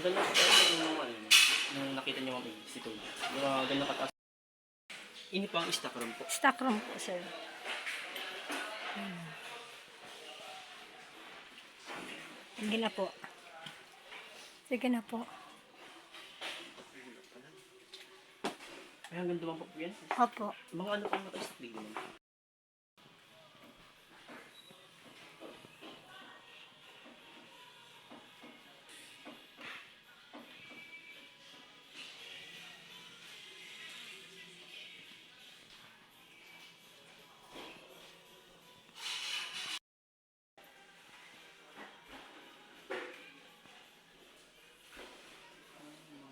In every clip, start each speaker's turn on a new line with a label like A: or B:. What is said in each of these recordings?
A: Gano'n kataas yung mga ano, nung nakita niyo mga si Toy. Gano'n kataas. Ini po ang stock room po.
B: Stock room po, sir. Sige na po. Sige na po.
A: Ay, hanggang duman po yan.
B: Opo.
A: Mga ano pang naka-stock dito naman.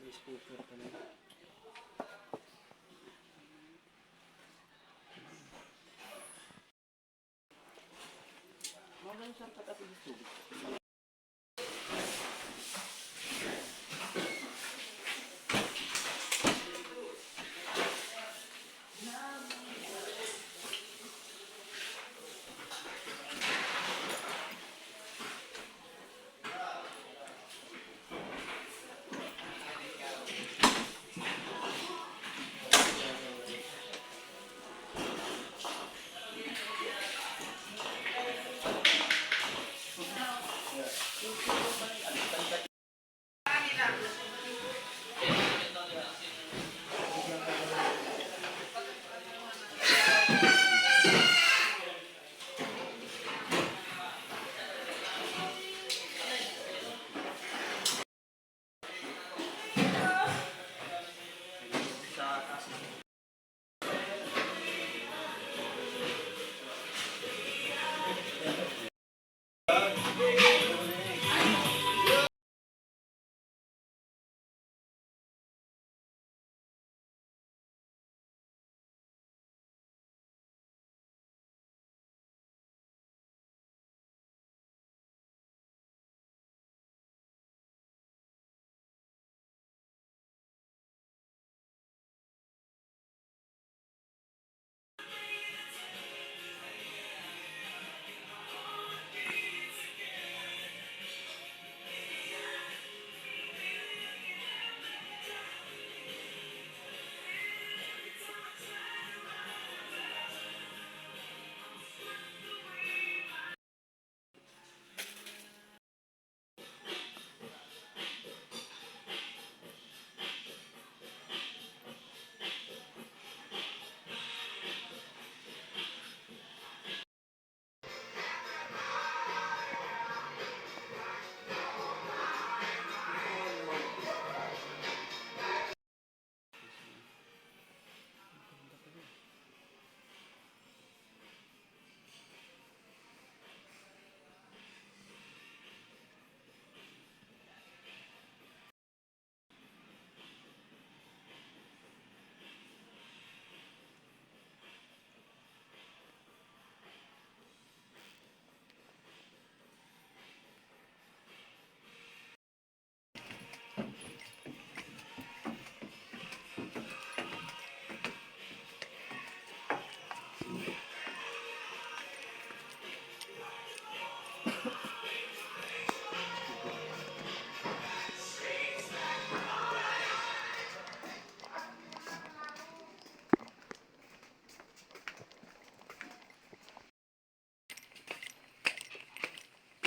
A: Rice cooker pa na. Mga ganun saan katapi yung tubig.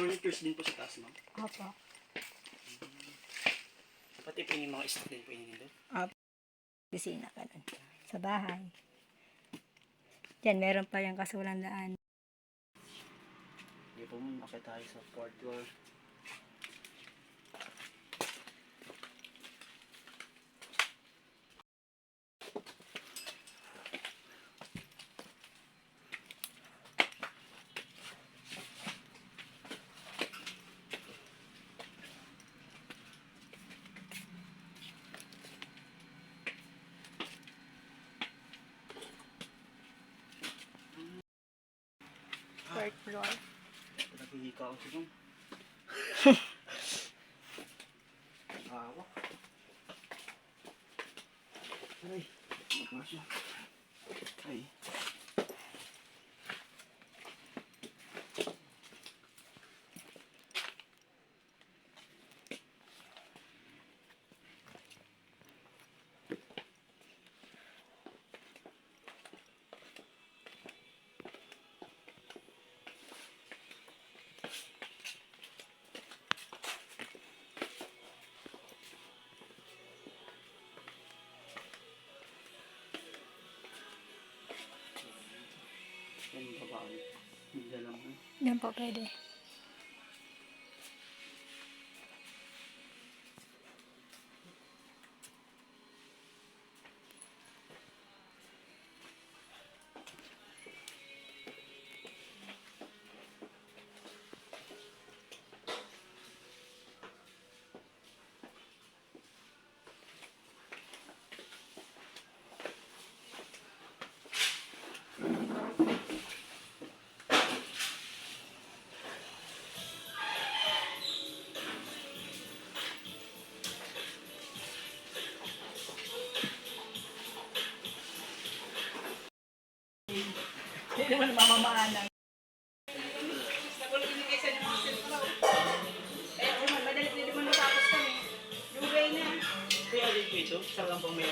A: Furnitures din po sa taas, ma'am.
B: Opo.
A: Pati po yung mga stock din po yun nito.
B: Opo. Bisina ka nun. Sa bahay. Diyan, meron pa yung kasulang daan.
A: Hindi po, ma'am. Akit tayo sa fourth floor.
B: Third floor.
A: Naghihika ako siya. Awa. Aray. Masya. Ay.
B: Yan po pwede.
C: Hindi naman mamamaanan.
A: Kaya din po ito, isa lang pong may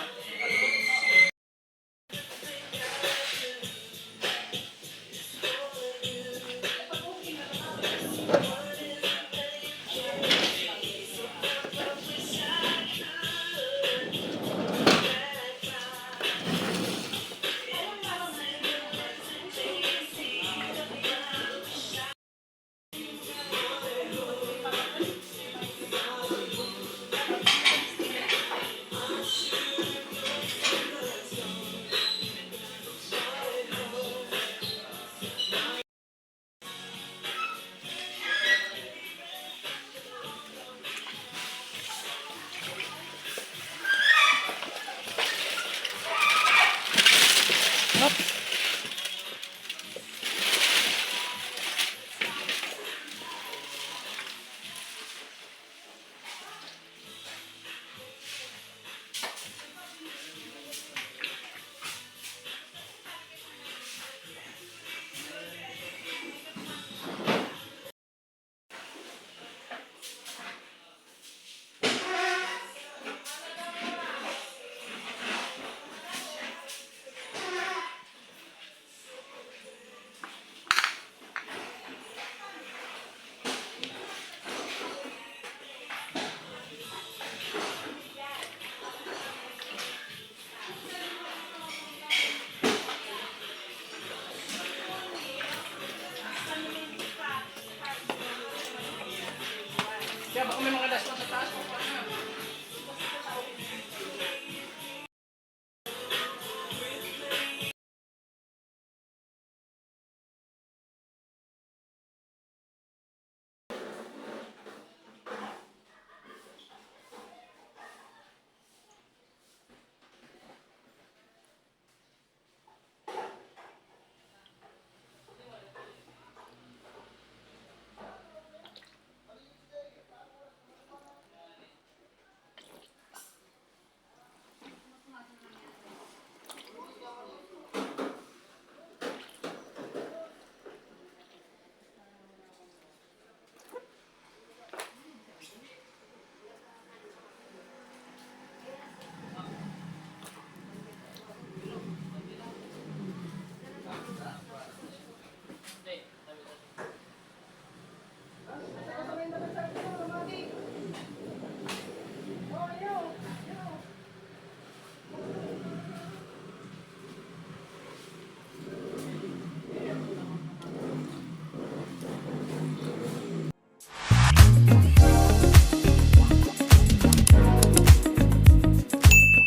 C: Kaya baka may mga dasma sa taas.